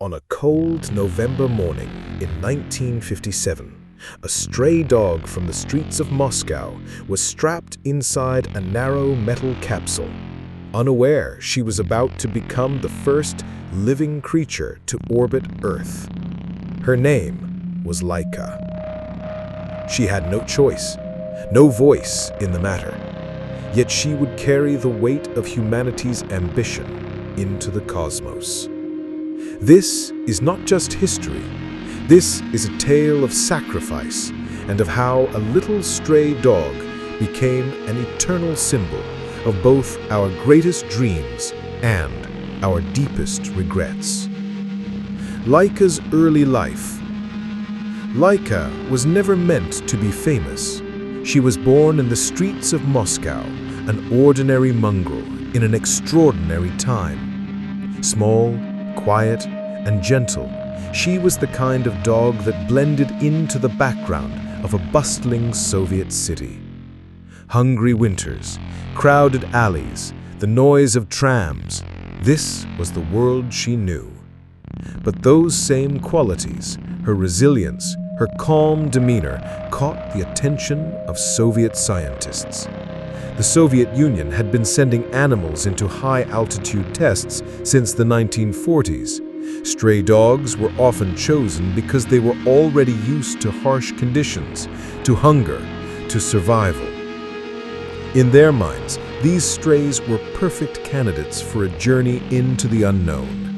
On a cold November morning in 1957, a stray dog from the streets of Moscow was strapped inside a narrow metal capsule, unaware she was about to become the first living creature to orbit Earth. Her name was Laika. She had no choice, no voice in the matter, yet she would carry the weight of humanity's ambition into the cosmos. This is not just history. This is a tale of sacrifice and of how a little stray dog became an eternal symbol of both our greatest dreams and our deepest regrets. Laika's early life. Laika was never meant to be famous. She was born in the streets of Moscow, an ordinary mongrel in an extraordinary time. Small, quiet, and gentle, she was the kind of dog that blended into the background of a bustling Soviet city. Hungry winters, crowded alleys, the noise of trams, this was the world she knew. But those same qualities, her resilience, her calm demeanor, caught the attention of Soviet scientists. The Soviet Union had been sending animals into high-altitude tests since the 1940s. Stray dogs were often chosen because they were already used to harsh conditions, to hunger, to survival. In their minds, these strays were perfect candidates for a journey into the unknown.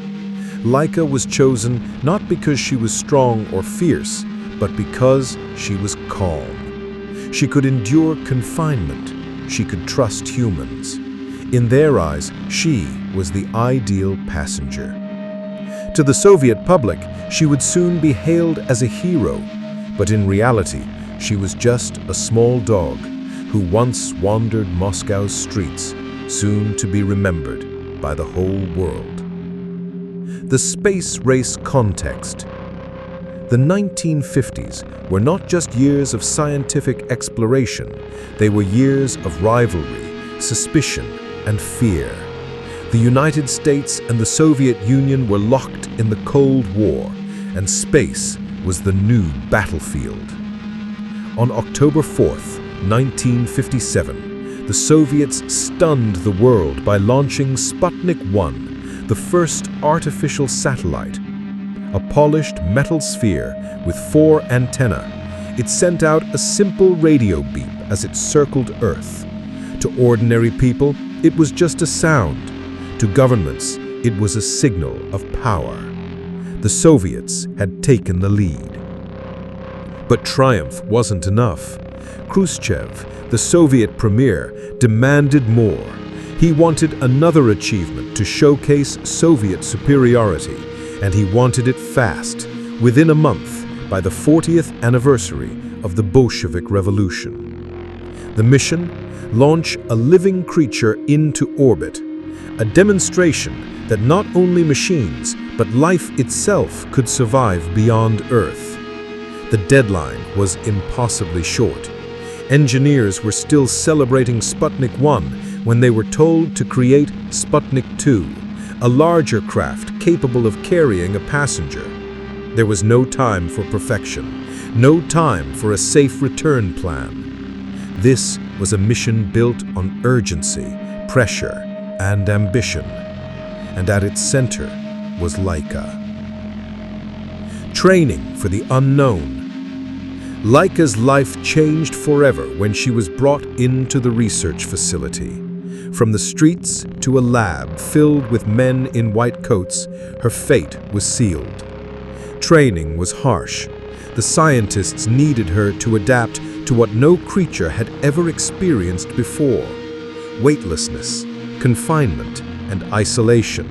Laika was chosen not because she was strong or fierce, but because she was calm. She could endure confinement. She could trust humans. In their eyes, she was the ideal passenger. To the Soviet public, she would soon be hailed as a hero, but in reality, she was just a small dog who once wandered Moscow's streets, soon to be remembered by the whole world. The space race context. The 1950s were not just years of scientific exploration, they were years of rivalry, suspicion, and fear. The United States and the Soviet Union were locked in the Cold War, and space was the new battlefield. On October 4th, 1957, the Soviets stunned the world by launching Sputnik 1, the first artificial satellite. A polished metal sphere with 4 antennae, it sent out a simple radio beep as it circled Earth. To ordinary people, it was just a sound. To governments, it was a signal of power. The Soviets had taken the lead. But triumph wasn't enough. Khrushchev, the Soviet premier, demanded more. He wanted another achievement to showcase Soviet superiority, and he wanted it fast, within a month, by the 40th anniversary of the Bolshevik Revolution. The mission? Launch a living creature into orbit, a demonstration that not only machines, but life itself could survive beyond Earth. The deadline was impossibly short. Engineers were still celebrating Sputnik 1 when they were told to create Sputnik 2, a larger craft capable of carrying a passenger. There was no time for perfection, no time for a safe return plan. This was a mission built on urgency, pressure, and ambition, and at its center was Laika. Training for the unknown. Laika's life changed forever when she was brought into the research facility. From the streets to a lab filled with men in white coats, her fate was sealed. Training was harsh. The scientists needed her to adapt to what no creature had ever experienced before: weightlessness, confinement, and isolation.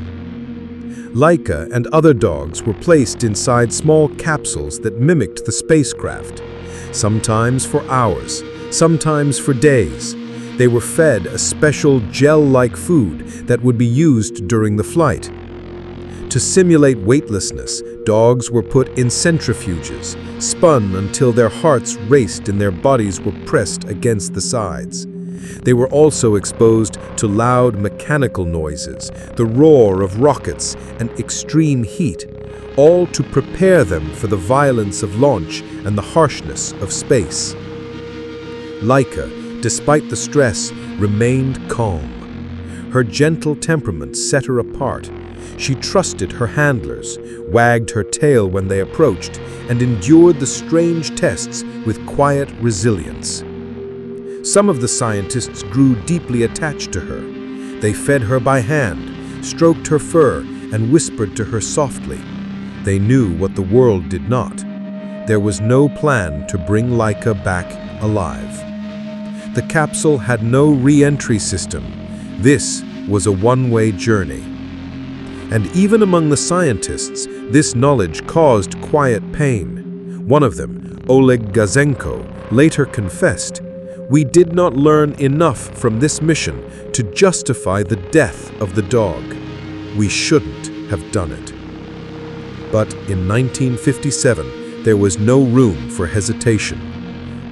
Laika and other dogs were placed inside small capsules that mimicked the spacecraft, sometimes for hours, sometimes for days. They were fed a special gel-like food that would be used during the flight. To simulate weightlessness, dogs were put in centrifuges, spun until their hearts raced and their bodies were pressed against the sides. They were also exposed to loud mechanical noises, the roar of rockets, and extreme heat, all to prepare them for the violence of launch and the harshness of space. Laika, despite the stress, remained calm. Her gentle temperament set her apart. She trusted her handlers, wagged her tail when they approached, and endured the strange tests with quiet resilience. Some of the scientists grew deeply attached to her. They fed her by hand, stroked her fur, and whispered to her softly. They knew what the world did not. There was no plan to bring Laika back alive. The capsule had no re-entry system. This was a one-way journey. And even among the scientists, this knowledge caused quiet pain. One of them, Oleg Gazenko, later confessed, "We did not learn enough from this mission to justify the death of the dog. We shouldn't have done it." But in 1957, there was no room for hesitation.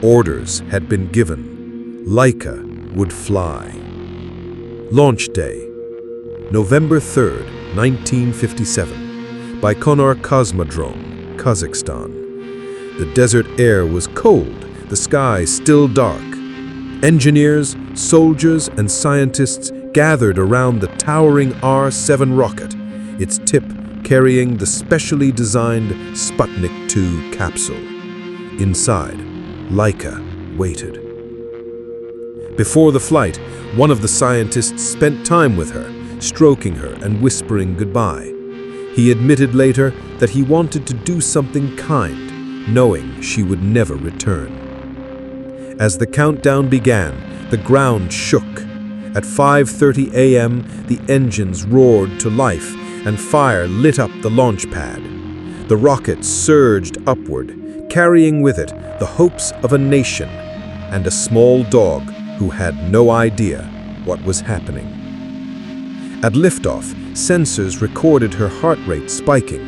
Orders had been given. Laika would fly. Launch Day, November 3rd, 1957, Baikonur Cosmodrome, Kazakhstan. The desert air was cold, the sky still dark. Engineers, soldiers, and scientists gathered around the towering R-7 rocket, its tip carrying the specially designed Sputnik 2 capsule. Inside, Laika waited. Before the flight, one of the scientists spent time with her, stroking her and whispering goodbye. He admitted later that he wanted to do something kind, knowing she would never return. As the countdown began, the ground shook. At 5:30 a.m., the engines roared to life and fire lit up the launch pad. The rocket surged upward, carrying with it the hopes of a nation and a small dog who had no idea what was happening. At liftoff, sensors recorded her heart rate spiking,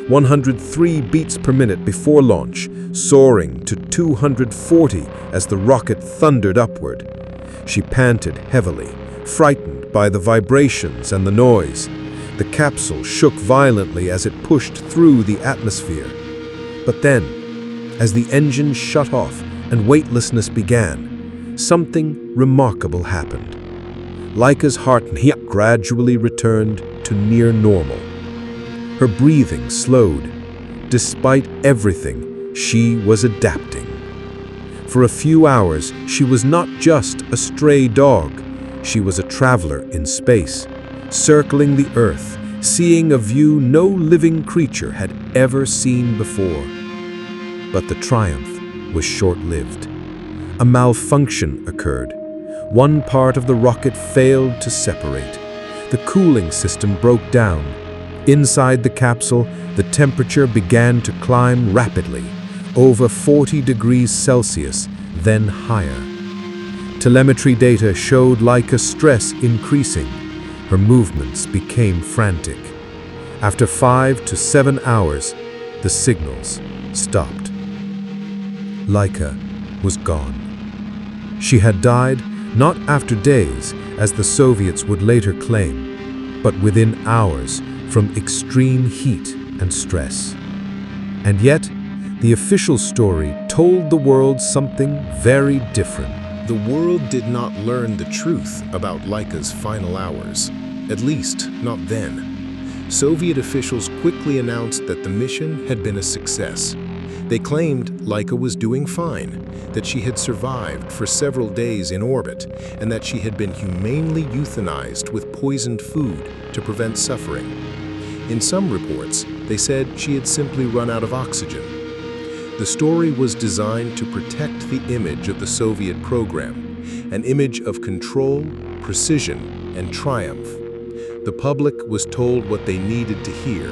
103 beats per minute before launch, soaring to 240 as the rocket thundered upward. She panted heavily, frightened by the vibrations and the noise. The capsule shook violently as it pushed through the atmosphere. But then, as the engine shut off and weightlessness began, something remarkable happened. Laika's heart rate gradually returned to near normal. Her breathing slowed. Despite everything, she was adapting. For a few hours, she was not just a stray dog. She was a traveler in space, circling the Earth, seeing a view no living creature had ever seen before. But the triumph was short-lived. A malfunction occurred. One part of the rocket failed to separate. The cooling system broke down. Inside the capsule, the temperature began to climb rapidly, over 40 degrees Celsius, then higher. Telemetry data showed Laika's stress increasing. Her movements became frantic. After 5 to 7 hours, the signals stopped. Laika was gone. She had died not after days, as the Soviets would later claim, but within hours from extreme heat and stress. And yet, the official story told the world something very different. The world did not learn the truth about Laika's final hours, at least not then. Soviet officials quickly announced that the mission had been a success. They claimed Laika was doing fine, that she had survived for several days in orbit, and that she had been humanely euthanized with poisoned food to prevent suffering. In some reports, they said she had simply run out of oxygen. The story was designed to protect the image of the Soviet program, an image of control, precision, and triumph. The public was told what they needed to hear.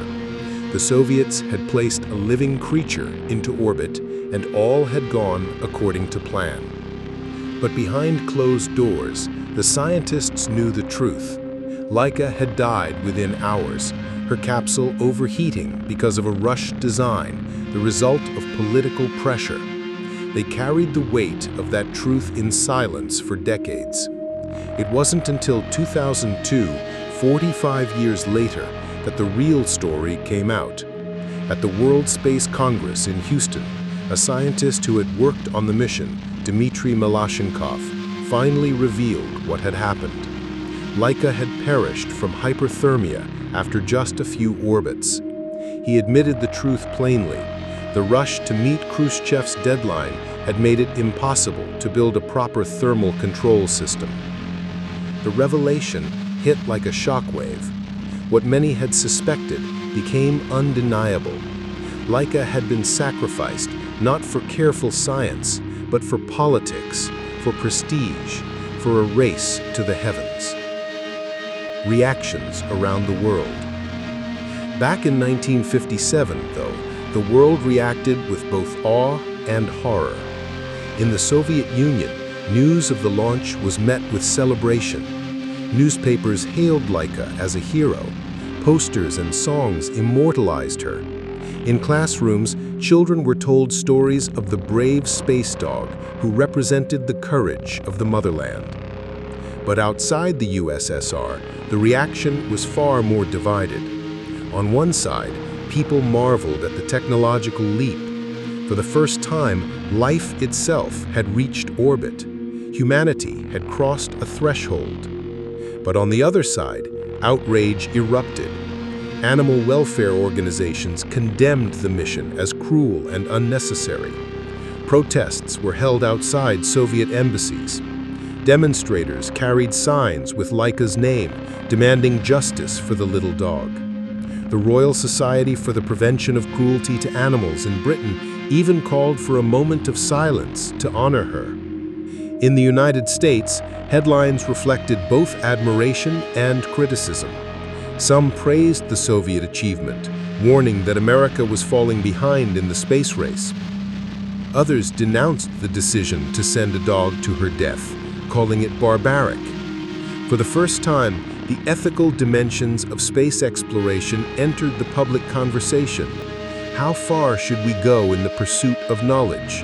The Soviets had placed a living creature into orbit, and all had gone according to plan. But behind closed doors, the scientists knew the truth. Laika had died within hours, her capsule overheating because of a rushed design, the result of political pressure. They carried the weight of that truth in silence for decades. It wasn't until 2002, 45 years later, that the real story came out. At the World Space Congress in Houston, a scientist who had worked on the mission, Dmitry Malashnikov, finally revealed what had happened. Laika had perished from hyperthermia after just a few orbits. He admitted the truth plainly. The rush to meet Khrushchev's deadline had made it impossible to build a proper thermal control system. The revelation hit like a shockwave. What many had suspected became undeniable. Laika had been sacrificed not for careful science, but for politics, for prestige, for a race to the heavens. Reactions around the world. Back in 1957, though, the world reacted with both awe and horror. In the Soviet Union, news of the launch was met with celebration. Newspapers hailed Laika as a hero. Posters and songs immortalized her. In classrooms, children were told stories of the brave space dog who represented the courage of the motherland. But outside the USSR, the reaction was far more divided. On one side, people marveled at the technological leap. For the first time, life itself had reached orbit. Humanity had crossed a threshold. But on the other side, outrage erupted. Animal welfare organizations condemned the mission as cruel and unnecessary. Protests were held outside Soviet embassies. Demonstrators carried signs with Laika's name, demanding justice for the little dog. The Royal Society for the Prevention of Cruelty to Animals in Britain even called for a moment of silence to honor her. In the United States, headlines reflected both admiration and criticism. Some praised the Soviet achievement, warning that America was falling behind in the space race. Others denounced the decision to send a dog to her death, calling it barbaric. For the first time, the ethical dimensions of space exploration entered the public conversation. How far should we go in the pursuit of knowledge?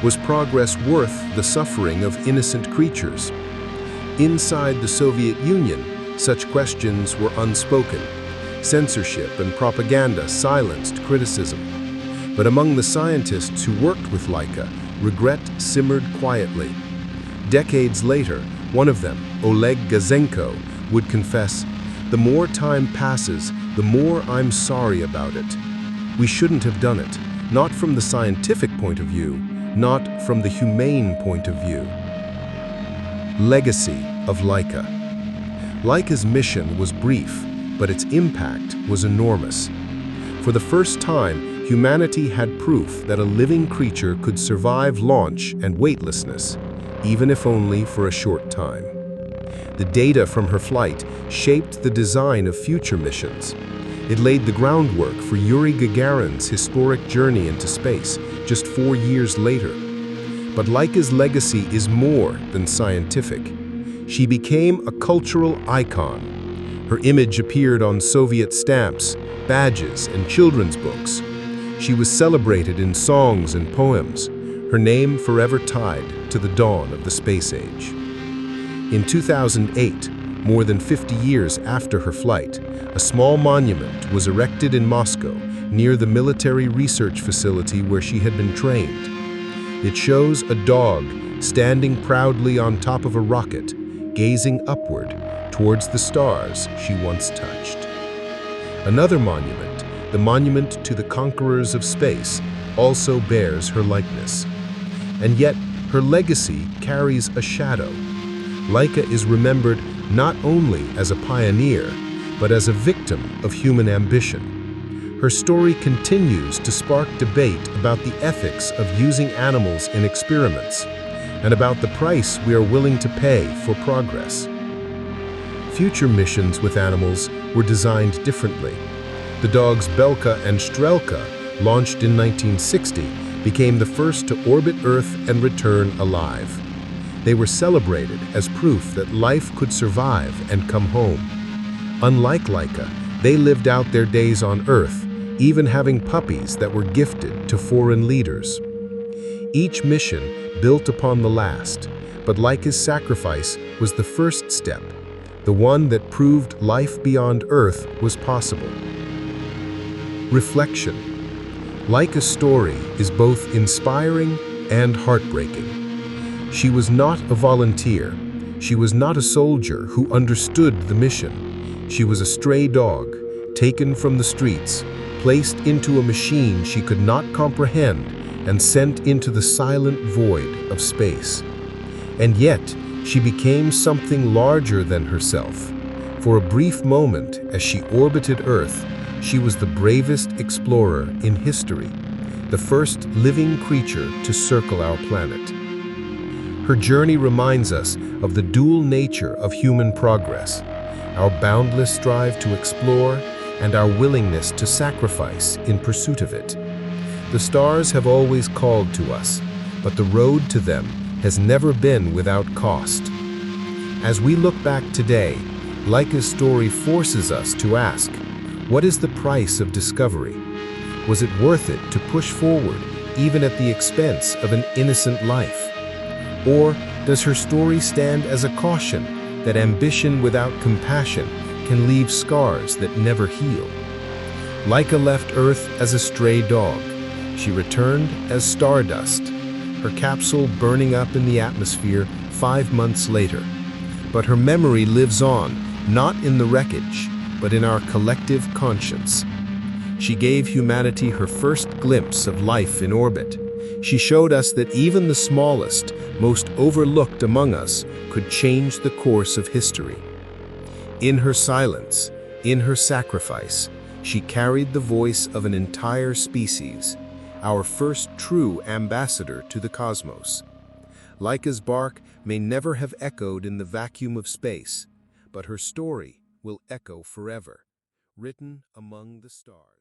Was progress worth the suffering of innocent creatures? Inside the Soviet Union, such questions were unspoken. Censorship and propaganda silenced criticism. But among the scientists who worked with Laika, regret simmered quietly. Decades later, one of them, Oleg Gazenko, would confess, "The more time passes, the more I'm sorry about it. We shouldn't have done it, not from the scientific point of view, not from the humane point of view." Legacy of Laika. Laika's mission was brief, but its impact was enormous. For the first time, humanity had proof that a living creature could survive launch and weightlessness, even if only for a short time. The data from her flight shaped the design of future missions. It laid the groundwork for Yuri Gagarin's historic journey into space just 4 years later. But Laika's legacy is more than scientific. She became a cultural icon. Her image appeared on Soviet stamps, badges, and children's books. She was celebrated in songs and poems, her name forever tied to the dawn of the space age. In 2008, more than 50 years after her flight, a small monument was erected in Moscow near the military research facility where she had been trained. It shows a dog standing proudly on top of a rocket, gazing upward towards the stars she once touched. Another monument, the Monument to the Conquerors of Space, also bears her likeness. And yet, her legacy carries a shadow. Laika is remembered not only as a pioneer, but as a victim of human ambition. Her story continues to spark debate about the ethics of using animals in experiments, and about the price we are willing to pay for progress. Future missions with animals were designed differently. The dogs Belka and Strelka, launched in 1960, became the first to orbit Earth and return alive. They were celebrated as proof that life could survive and come home. Unlike Laika, they lived out their days on Earth, even having puppies that were gifted to foreign leaders. Each mission built upon the last, but Laika's sacrifice was the first step, the one that proved life beyond Earth was possible. Reflection. Laika's story is both inspiring and heartbreaking. She was not a volunteer. She was not a soldier who understood the mission. She was a stray dog, taken from the streets, placed into a machine she could not comprehend, and sent into the silent void of space. And yet, she became something larger than herself. For a brief moment, as she orbited Earth, she was the bravest explorer in history, the first living creature to circle our planet. Her journey reminds us of the dual nature of human progress, our boundless drive to explore and our willingness to sacrifice in pursuit of it. The stars have always called to us, but the road to them has never been without cost. As we look back today, Laika's story forces us to ask, what is the price of discovery? Was it worth it to push forward, even at the expense of an innocent life? Or does her story stand as a caution that ambition without compassion can leave scars that never heal? Laika left Earth as a stray dog. She returned as stardust, her capsule burning up in the atmosphere 5 months later. But her memory lives on, not in the wreckage, but in our collective conscience. She gave humanity her first glimpse of life in orbit. She showed us that even the smallest, most overlooked among us could change the course of history. In her silence, in her sacrifice, she carried the voice of an entire species, our first true ambassador to the cosmos. Laika's bark may never have echoed in the vacuum of space, but her story will echo forever, written among the stars.